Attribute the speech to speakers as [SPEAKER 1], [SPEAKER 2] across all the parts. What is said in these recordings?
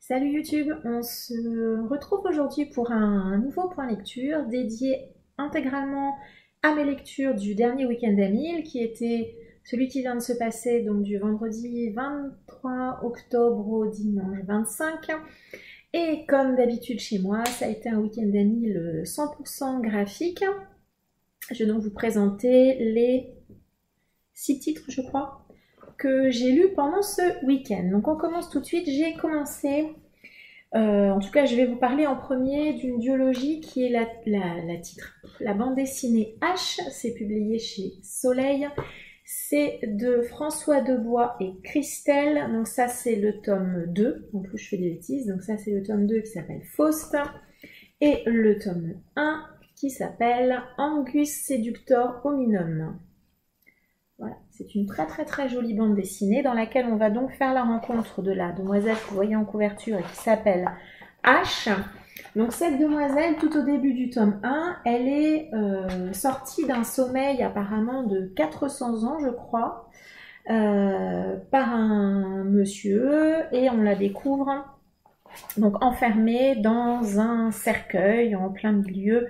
[SPEAKER 1] Salut YouTube, on se retrouve aujourd'hui pour un nouveau point lecture dédié intégralement à mes lectures du dernier week-end d'Amil, qui était celui qui vient de se passer donc du vendredi 23 octobre au dimanche 25. Et comme d'habitude chez moi, ça a été un week-end d'Amil 100% graphique. Je vais donc vous présenter les 6 titres, je crois, que j'ai lus pendant ce week-end. Donc on commence tout de suite. J'ai commencé, en tout cas je vais vous parler en premier d'une duologie qui est la bande dessinée H. C'est publié chez Soleil. C'est de François Debois et Christelle. Donc ça c'est le tome 2. En plus je fais des bêtises. Donc ça c'est le tome 2 qui s'appelle Faust. Et le tome 1 qui s'appelle Angus Séductor Hominum. Voilà, c'est une très jolie bande dessinée dans laquelle on va donc faire la rencontre de la demoiselle que vous voyez en couverture et qui s'appelle H. Donc cette demoiselle, tout au début du tome 1, elle est sortie d'un sommeil apparemment de 400 ans, je crois, par un monsieur, et on la découvre donc enfermée dans un cercueil en plein milieu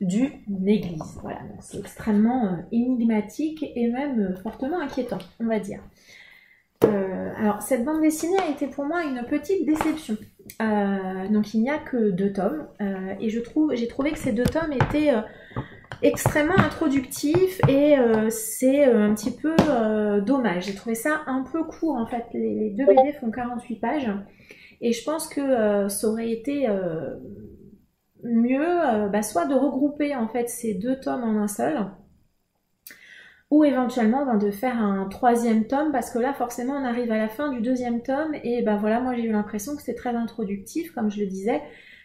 [SPEAKER 1] d'une église. Voilà, c'est extrêmement énigmatique et même fortement inquiétant, on va dire. Alors, cette bande dessinée a été pour moi une petite déception. Donc, il n'y a que 2 tomes et j'ai trouvé que ces 2 tomes étaient extrêmement introductifs et c'est un petit peu dommage. J'ai trouvé ça un peu court en fait. Les 2 BD font 48 pages et je pense que ça aurait été mieux soit de regrouper en fait ces 2 tomes en un seul, ou éventuellement de faire un 3e tome, parce que là forcément on arrive à la fin du 2e tome et voilà, moi j'ai eu l'impression que c'était très introductif comme je le disais,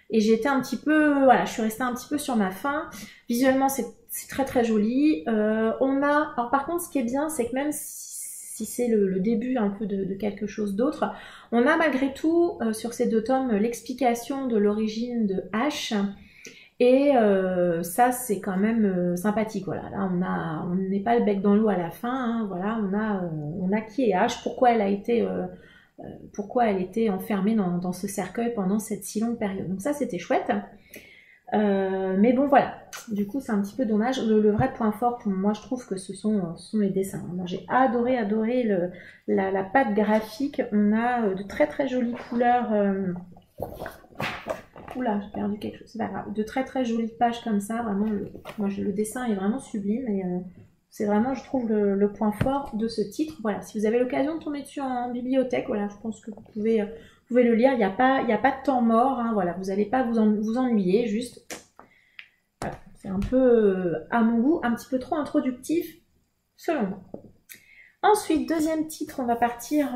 [SPEAKER 1] et j'étais un petit peu, voilà, je suis restée un petit peu sur ma faim. Visuellement c'est très joli. Alors par contre ce qui est bien, c'est que même si c'est le début un peu de quelque chose d'autre, on a malgré tout sur ces 2 tomes l'explication de l'origine de H, et ça c'est quand même sympathique. Voilà, là on n'est pas le bec dans l'eau à la fin, hein. Voilà, on a qui est H, pourquoi elle était enfermée dans ce cercueil pendant cette si longue période. Donc ça c'était chouette. Mais bon voilà, du coup c'est un petit peu dommage. Le vrai point fort pour moi, je trouve que ce sont les dessins. Moi j'ai adoré la patte graphique. On a de très jolies couleurs. Oula, j'ai perdu quelque chose, c'est pas grave. De très jolies pages comme ça, vraiment le dessin est vraiment sublime et c'est vraiment, je trouve, le point fort de ce titre. Voilà, si vous avez l'occasion de tomber dessus en bibliothèque, voilà, je pense que vous pouvez le lire. Il n'y a pas de temps mort, hein, voilà, vous n'allez pas vous ennuyer, juste. Voilà, c'est un peu, à mon goût, un petit peu trop introductif, selon moi. Ensuite, 2e titre, on va partir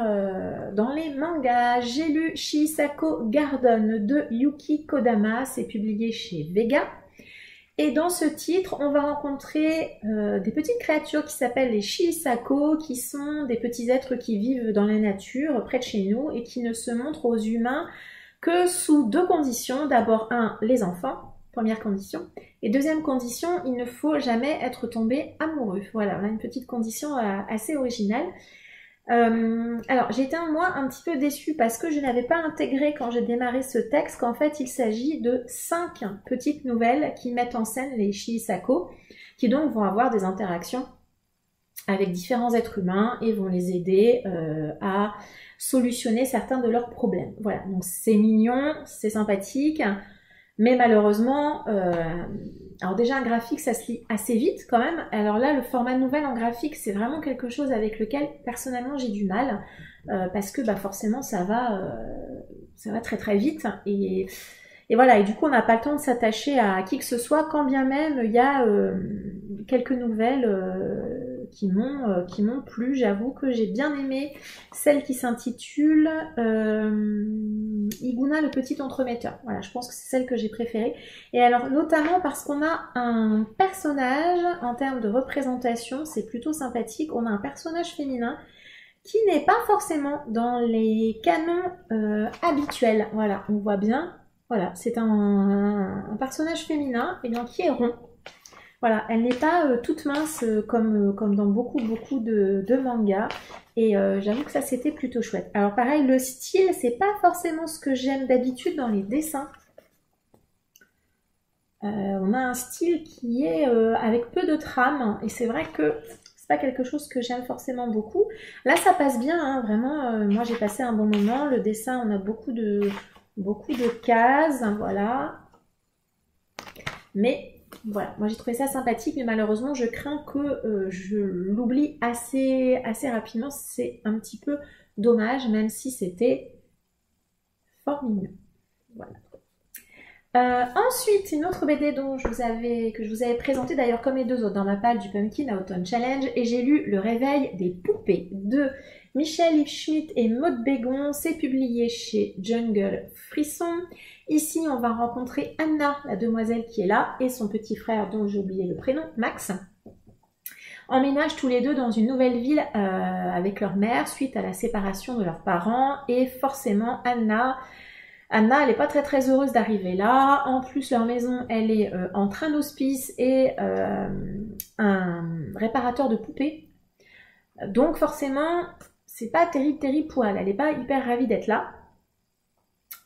[SPEAKER 1] dans les mangas. J'ai lu Shiisako Garden de Yuki Kodama, c'est publié chez Vega. Et dans ce titre, on va rencontrer des petites créatures qui s'appellent les Shiisako, qui sont des petits êtres qui vivent dans la nature, près de chez nous, et qui ne se montrent aux humains que sous 2 conditions. D'abord, les enfants, première condition. Et 2e condition, il ne faut jamais être tombé amoureux. Voilà, on a une petite condition assez originale. Alors, j'ai été moi un petit peu déçue parce que je n'avais pas intégré quand j'ai démarré ce texte qu'en fait il s'agit de 5 petites nouvelles qui mettent en scène les Shiisako, qui donc vont avoir des interactions avec différents êtres humains et vont les aider à solutionner certains de leurs problèmes. Voilà, donc c'est mignon, c'est sympathique. Mais malheureusement, alors déjà un graphique ça se lit assez vite quand même. Alors là le format nouvelle en graphique c'est vraiment quelque chose avec lequel personnellement j'ai du mal parce que forcément ça va très vite et voilà, et du coup on n'a pas le temps de s'attacher à qui que ce soit, quand bien même il y a quelques nouvelles qui m'ont plu. J'avoue que j'ai bien aimé celle qui s'intitule Iguna le petit entremetteur. Voilà, je pense que c'est celle que j'ai préférée. Et alors notamment parce qu'on a un personnage, en termes de représentation, c'est plutôt sympathique. On a un personnage féminin qui n'est pas forcément dans les canons habituels. Voilà, on voit bien. Voilà, c'est un personnage féminin et donc qui est rond. Voilà, elle n'est pas toute mince comme dans beaucoup de mangas. Et j'avoue que ça, c'était plutôt chouette. Alors pareil, le style, c'est pas forcément ce que j'aime d'habitude dans les dessins. On a un style qui est avec peu de trame. Et c'est vrai que c'est pas quelque chose que j'aime forcément beaucoup. Là, ça passe bien, hein, vraiment. Moi, j'ai passé un bon moment. Le dessin, on a beaucoup de cases, hein, voilà. Mais voilà, moi j'ai trouvé ça sympathique, mais malheureusement je crains que je l'oublie assez rapidement. C'est un petit peu dommage, même si c'était fort mignon. Voilà. Ensuite, une autre BD que je vous avais présentée d'ailleurs comme les deux autres dans ma palle du Pumpkin Autumn Challenge, et j'ai lu Le Réveil des poupées de Michel Yves Schmitt et Maud Bégon. C'est publié chez Jungle Frisson. Ici, on va rencontrer Anna, la demoiselle qui est là, et son petit frère dont j'ai oublié le prénom, Max. Emménagent tous les deux dans une nouvelle ville avec leur mère suite à la séparation de leurs parents, et forcément Anna, elle n'est pas très heureuse d'arriver là. En plus, leur maison, elle est en train d'hospice et un réparateur de poupées. Donc forcément, c'est pas terrible pour elle. Elle n'est pas hyper ravie d'être là.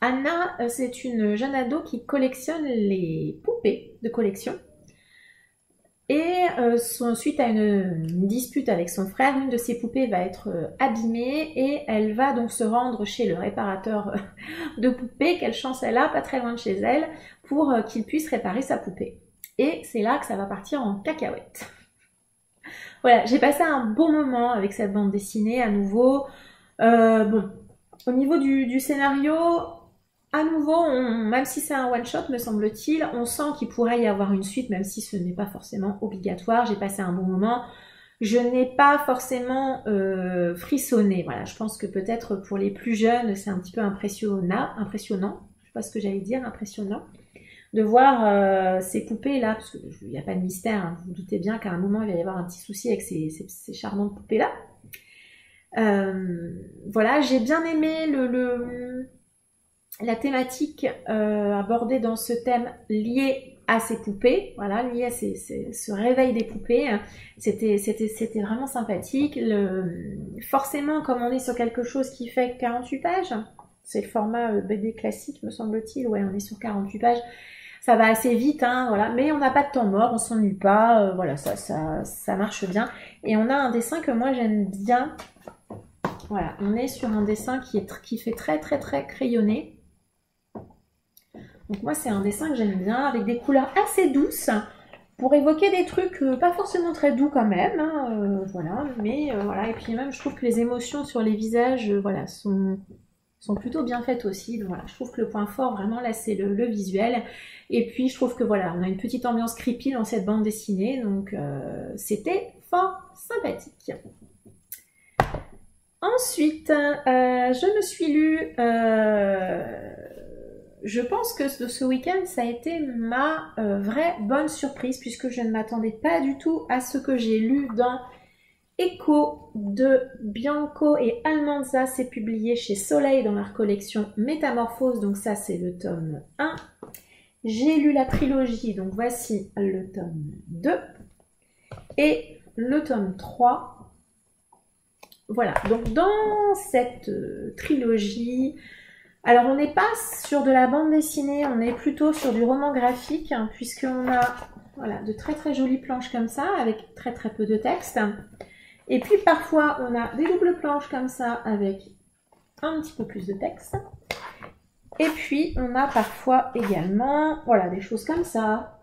[SPEAKER 1] Anna, c'est une jeune ado qui collectionne les poupées de collection. Et suite à une dispute avec son frère, une de ses poupées va être abîmée et elle va donc se rendre chez le réparateur de poupées, quelle chance elle a, pas très loin de chez elle, pour qu'il puisse réparer sa poupée. Et c'est là que ça va partir en cacahuète. Voilà, j'ai passé un bon moment avec cette bande dessinée à nouveau. Bon, au niveau du scénario, à nouveau, même si c'est un one-shot, me semble-t-il, on sent qu'il pourrait y avoir une suite, même si ce n'est pas forcément obligatoire. J'ai passé un bon moment. Je n'ai pas forcément frissonné. Voilà, je pense que peut-être pour les plus jeunes, c'est un petit peu impressionnant. Je ne sais pas ce que j'allais dire, impressionnant. De voir ces poupées-là, parce qu'il n'y a pas de mystère, hein, vous vous doutez bien qu'à un moment, il va y avoir un petit souci avec ces charmantes poupées-là. Voilà, j'ai bien aimé la thématique abordée dans ce thème lié à ces poupées, voilà, lié à ce réveil des poupées. C'était vraiment sympathique. Forcément, comme on est sur quelque chose qui fait 48 pages, c'est le format BD classique, me semble-t-il, ouais, on est sur 48 pages, ça va assez vite, hein, voilà, mais on n'a pas de temps mort, on s'ennuie pas, voilà, ça marche bien. Et on a un dessin que moi j'aime bien. Voilà, on est sur un dessin qui fait très crayonné. Donc moi c'est un dessin que j'aime bien, avec des couleurs assez douces, pour évoquer des trucs pas forcément très doux quand même, hein, voilà, mais voilà, et puis même je trouve que les émotions sur les visages, voilà, sont plutôt bien faites aussi. Donc voilà, je trouve que le point fort vraiment là c'est le visuel, et puis je trouve que voilà, on a une petite ambiance creepy dans cette bande dessinée, donc c'était fort sympathique. Ensuite, je me suis lu, je pense que ce week-end ça a été ma vraie bonne surprise, puisque je ne m'attendais pas du tout à ce que j'ai lu dans Echo de Bianco et Almanza. C'est publié chez Soleil dans leur collection Métamorphose, donc ça c'est le tome 1. J'ai lu la trilogie, donc voici le tome 2 et le tome 3. Voilà, donc dans cette trilogie, alors on n'est pas sur de la bande dessinée, on est plutôt sur du roman graphique, hein, puisqu'on a voilà, de très jolies planches comme ça, avec très peu de texte. Et puis parfois on a des doubles planches comme ça, avec un petit peu plus de texte. Et puis on a parfois également, voilà, des choses comme ça.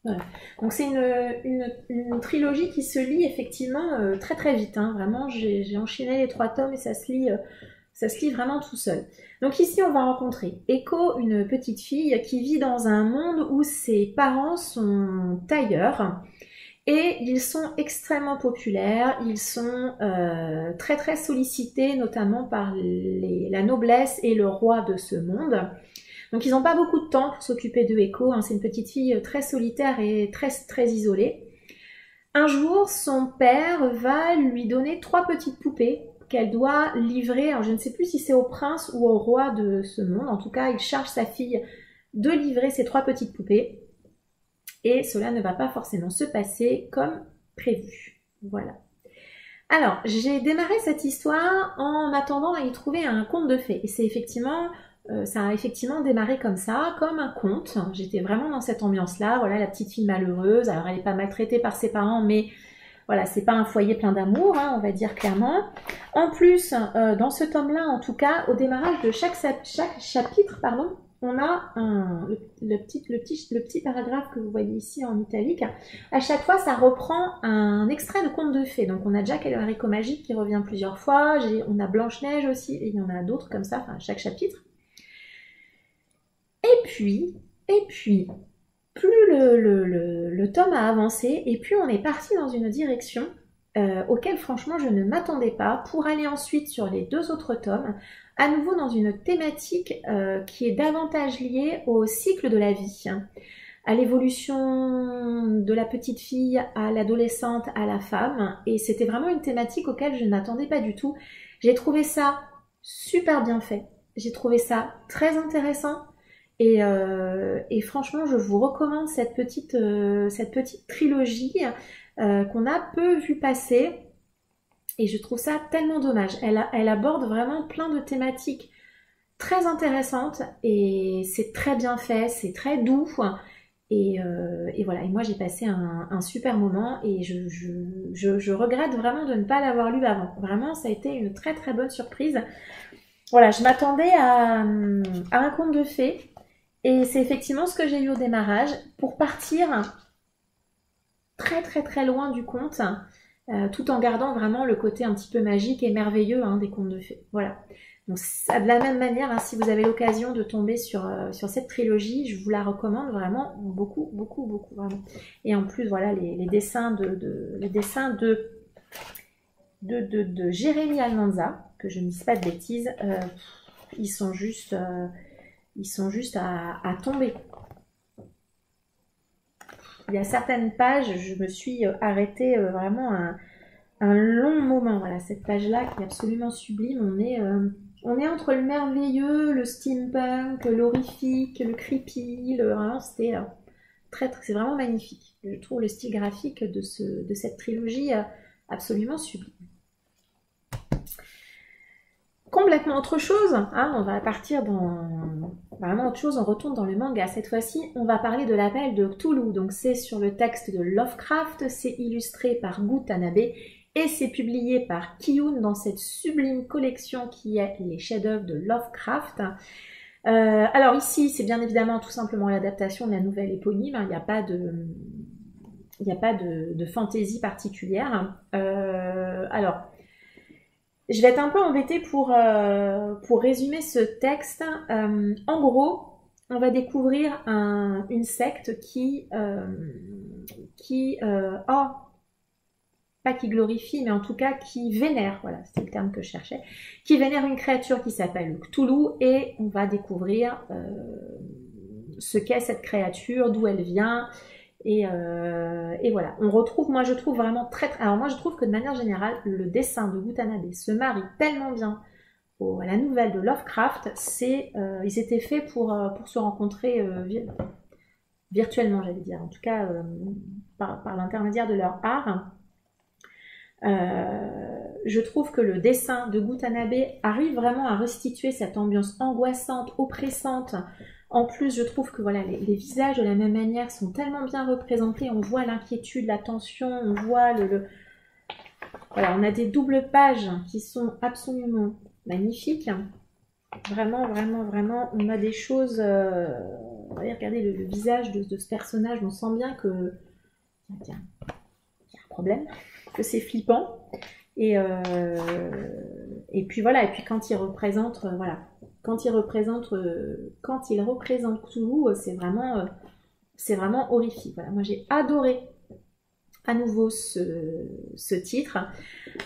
[SPEAKER 1] Voilà. Donc c'est une trilogie qui se lit effectivement très vite, hein. Vraiment j'ai enchaîné les 3 tomes et ça se lit vraiment tout seul. Donc ici on va rencontrer Echo, une petite fille qui vit dans un monde où ses parents sont tailleurs et ils sont extrêmement populaires, ils sont très sollicités notamment par la noblesse et le roi de ce monde. Donc ils n'ont pas beaucoup de temps pour s'occuper de Echo, hein. C'est une petite fille très solitaire et très isolée. Un jour, son père va lui donner 3 petites poupées qu'elle doit livrer. Alors je ne sais plus si c'est au prince ou au roi de ce monde. En tout cas, il charge sa fille de livrer ces 3 petites poupées. et cela ne va pas forcément se passer comme prévu. Voilà. Alors, j'ai démarré cette histoire en m'attendant à y trouver un conte de fées. Et c'est effectivement, ça a effectivement démarré comme ça, comme un conte. J'étais vraiment dans cette ambiance-là. Voilà, la petite fille malheureuse. Alors, elle n'est pas maltraitée par ses parents, mais voilà, c'est pas un foyer plein d'amour, hein, on va dire clairement. En plus, dans ce tome-là, en tout cas, au démarrage de chaque chapitre, pardon, on a le petit paragraphe que vous voyez ici en italique. À chaque fois, ça reprend un extrait de conte de fées. Donc, on a Jack et le haricot magique qui revient plusieurs fois. On a Blanche-Neige aussi, et il y en a d'autres comme ça, enfin, à chaque chapitre. Et puis, plus le tome a avancé, et plus on est parti dans une direction auquel, franchement, je ne m'attendais pas, pour aller ensuite sur les 2 autres tomes, à nouveau dans une thématique qui est davantage liée au cycle de la vie, à l'évolution de la petite fille, à l'adolescente, à la femme, et c'était vraiment une thématique auquel je n'attendais pas du tout. J'ai trouvé ça super bien fait, j'ai trouvé ça très intéressant, et franchement, je vous recommande cette petite trilogie qu'on a peu vu passer. Et je trouve ça tellement dommage. Elle aborde vraiment plein de thématiques très intéressantes et c'est très bien fait, c'est très doux. Et voilà, et moi j'ai passé un super moment et je regrette vraiment de ne pas l'avoir lu avant. Vraiment, ça a été une très très bonne surprise. Voilà, je m'attendais à un conte de fées et c'est effectivement ce que j'ai eu au démarrage pour partir très très très loin du conte. Tout en gardant vraiment le côté un petit peu magique et merveilleux des contes de fées. Voilà. Donc, de la même manière, si vous avez l'occasion de tomber sur cette trilogie, je vous la recommande vraiment beaucoup, beaucoup, beaucoup. Vraiment. Et en plus, voilà, les dessins de Jérémy Almanza, que je ne dise pas de bêtises, ils sont juste à tomber. Il y a certaines pages, je me suis arrêtée vraiment un long moment. Voilà, cette page-là qui est absolument sublime. On est entre le merveilleux, le steampunk, l'horrifique, le creepy. Vraiment, c'était c'est vraiment magnifique. Je trouve le style graphique de cette trilogie absolument sublime. Complètement autre chose, on va partir dans vraiment autre chose, on retourne dans le manga. Cette fois-ci, on va parler de l'appel de Cthulhu. Donc c'est sur le texte de Lovecraft, c'est illustré par Gu Tanabe et c'est publié par Kiyun dans cette sublime collection qui est les chefs-d'œuvre de Lovecraft. Alors ici, c'est bien évidemment tout simplement l'adaptation de la nouvelle éponyme, il n'y a pas de fantaisie particulière. Alors, je vais être un peu embêtée pour résumer ce texte. En gros, on va découvrir une secte pas qui glorifie, mais en tout cas qui vénère, voilà, c'est le terme que je cherchais, qui vénère une créature qui s'appelle Cthulhu, et on va découvrir ce qu'est cette créature, d'où elle vient. Et voilà, on retrouve, moi je trouve vraiment alors moi je trouve que de manière générale, le dessin de Gu Tanabe se marie tellement bien à la nouvelle de Lovecraft, ils étaient faits pour se rencontrer virtuellement, j'allais dire, en tout cas par l'intermédiaire de leur art. Je trouve que le dessin de Gu Tanabe arrive vraiment à restituer cette ambiance angoissante, oppressante. En plus, je trouve que voilà, les visages de la même manière sont tellement bien représentés. On voit l'inquiétude, la tension, on voit voilà, on a des doubles pages qui sont absolument magnifiques. Vraiment, vraiment, vraiment, on a des choses... regardez le visage de ce personnage, on sent bien que il y a un problème, que c'est flippant. Et puis voilà, et puis quand il représente, quand il représente Cthulhu, c'est vraiment horrifique. Voilà, moi j'ai adoré à nouveau ce titre.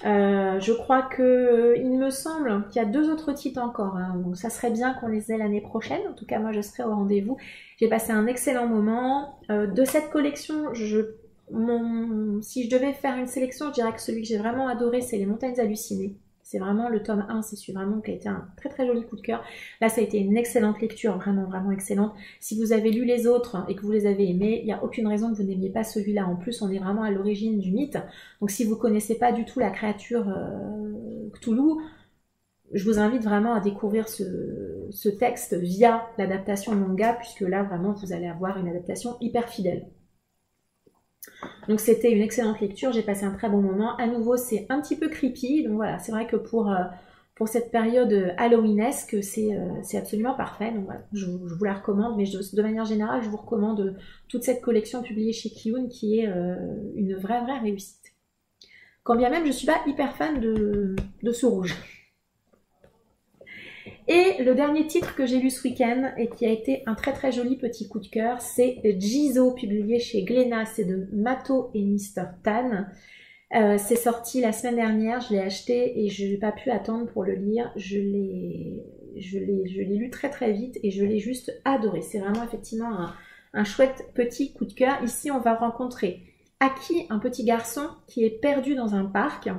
[SPEAKER 1] Je crois il me semble qu'il y a 2 autres titres encore, donc ça serait bien qu'on les ait l'année prochaine. En tout cas, moi je serai au rendez-vous. J'ai passé un excellent moment. De cette collection, si je devais faire une sélection, je dirais que celui que j'ai vraiment adoré, c'est Les Montagnes Hallucinées. C'est vraiment le tome 1, c'est celui vraiment qui a été un très très joli coup de cœur. Là, ça a été une excellente lecture, vraiment vraiment excellente. Si vous avez lu les autres et que vous les avez aimés, il n'y a aucune raison que vous n'aimiez pas celui-là. En plus, on est vraiment à l'origine du mythe. Donc si vous connaissez pas du tout la créature Cthulhu, je vous invite vraiment à découvrir ce texte via l'adaptation manga, puisque là, vraiment, vous allez avoir une adaptation hyper fidèle. Donc c'était une excellente lecture, j'ai passé un très bon moment. À nouveau, c'est un petit peu creepy, donc voilà, c'est vrai que pour cette période halloweenesque, c'est absolument parfait. Donc voilà, je vous la recommande, mais de manière générale, je vous recommande toute cette collection publiée chez Kiyun qui est une vraie réussite. Quand bien même, je suis pas hyper fan de ce rouge. Et le dernier titre que j'ai lu ce week-end et qui a été un très très joli petit coup de cœur, c'est Jizo, publié chez Glénat, c'est de Mato et Mr. Tan. C'est sorti la semaine dernière, je l'ai acheté et je n'ai pas pu attendre pour le lire. Je l'ai lu très très vite et je l'ai juste adoré. C'est vraiment effectivement un chouette petit coup de cœur. Ici, on va rencontrer Aki, un petit garçon qui est perdu dans un parc.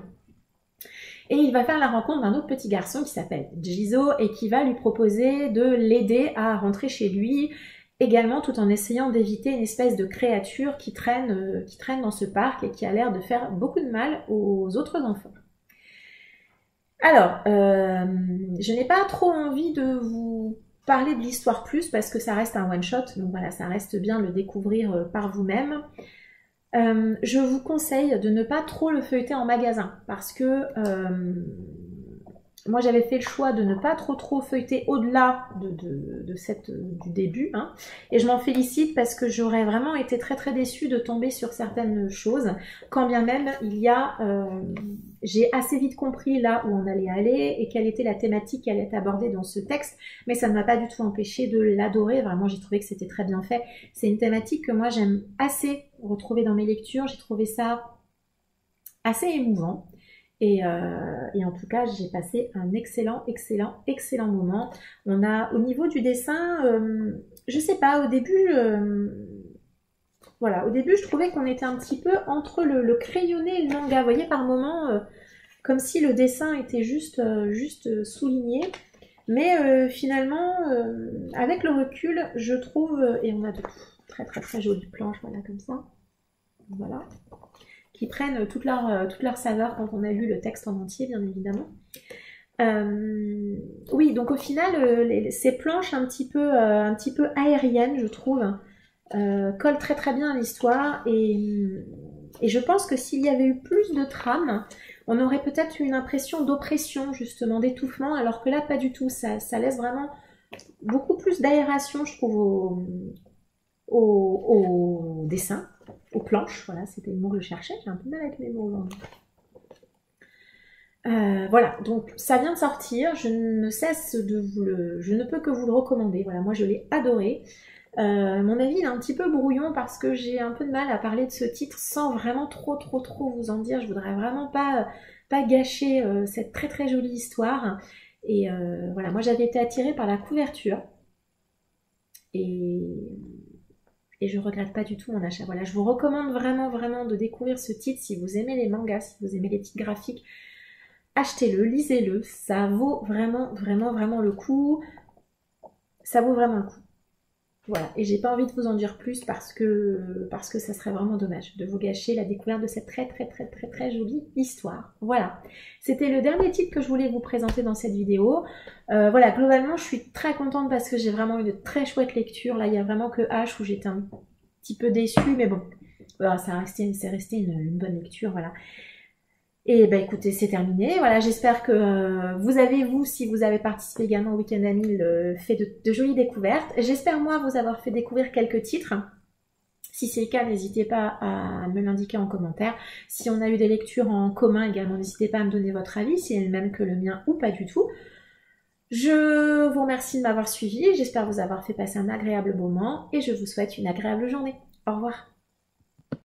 [SPEAKER 1] Et il va faire la rencontre d'un autre petit garçon qui s'appelle Jizo et qui va lui proposer de l'aider à rentrer chez lui, également tout en essayant d'éviter une espèce de créature qui traîne dans ce parc et qui a l'air de faire beaucoup de mal aux autres enfants. Alors, je n'ai pas trop envie de vous parler de l'histoire plus parce que ça reste un one-shot, donc voilà, ça reste bien de le découvrir par vous-même. Je vous conseille de ne pas trop le feuilleter en magasin parce que moi j'avais fait le choix de ne pas trop feuilleter au-delà du début hein, et je m'en félicite parce que j'aurais vraiment été très très déçue de tomber sur certaines choses quand bien même j'ai assez vite compris là où on allait aller et quelle était la thématique qui allait être abordée dans ce texte, mais ça ne m'a pas du tout empêché de l'adorer. Vraiment, j'ai trouvé que c'était très bien fait. C'est une thématique que moi j'aime assez retrouver dans mes lectures. J'ai trouvé ça assez émouvant et en tout cas j'ai passé un excellent moment. On a au niveau du dessin, je sais pas, au début voilà, au début je trouvais qu'on était un petit peu entre le crayonné et le manga. Vous voyez, par moments, comme si le dessin était juste souligné. Mais finalement, avec le recul, je trouve, et on a de très jolies planches, voilà, comme ça, voilà, qui prennent toute leur saveur quand on a lu le texte en entier, bien évidemment. Oui, donc au final, ces planches un petit peu aériennes, je trouve, collent très bien à l'histoire et je pense que s'il y avait eu plus de trame, on aurait peut-être eu une impression d'oppression, justement, d'étouffement, alors que là, pas du tout. Ça laisse vraiment beaucoup plus d'aération, je trouve, au dessin, aux planches. Voilà, c'était le mot que je cherchais. J'ai un peu mal avec mes mots aujourd'hui. Voilà, donc ça vient de sortir. Je ne peux que vous le recommander. Voilà, moi je l'ai adoré. Mon avis il est un petit peu brouillon parce que j'ai un peu de mal à parler de ce titre sans vraiment trop vous en dire. Je voudrais vraiment pas gâcher cette très jolie histoire. Et voilà, moi j'avais été attirée par la couverture et je regrette pas du tout mon achat. Voilà, je vous recommande vraiment de découvrir ce titre si vous aimez les mangas, si vous aimez les titres graphiques. Achetez-le, lisez-le, ça vaut vraiment le coup. Ça vaut vraiment le coup. Voilà, et j'ai pas envie de vous en dire plus parce que ça serait vraiment dommage de vous gâcher la découverte de cette très jolie histoire. Voilà, c'était le dernier titre que je voulais vous présenter dans cette vidéo. Voilà, globalement je suis très contente parce que j'ai vraiment eu de très chouettes lectures. Là il y a vraiment que H où j'étais un petit peu déçue, mais bon, voilà, c'est resté une bonne lecture, voilà. Et bah écoutez, c'est terminé. Voilà, j'espère que vous, si vous avez participé également au Week-end à 1000, fait de jolies découvertes. J'espère moi vous avoir fait découvrir quelques titres. Si c'est le cas, n'hésitez pas à me l'indiquer en commentaire. Si on a eu des lectures en commun également, n'hésitez pas à me donner votre avis, si elle est le même que le mien ou pas du tout. Je vous remercie de m'avoir suivi, j'espère vous avoir fait passer un agréable moment et je vous souhaite une agréable journée. Au revoir.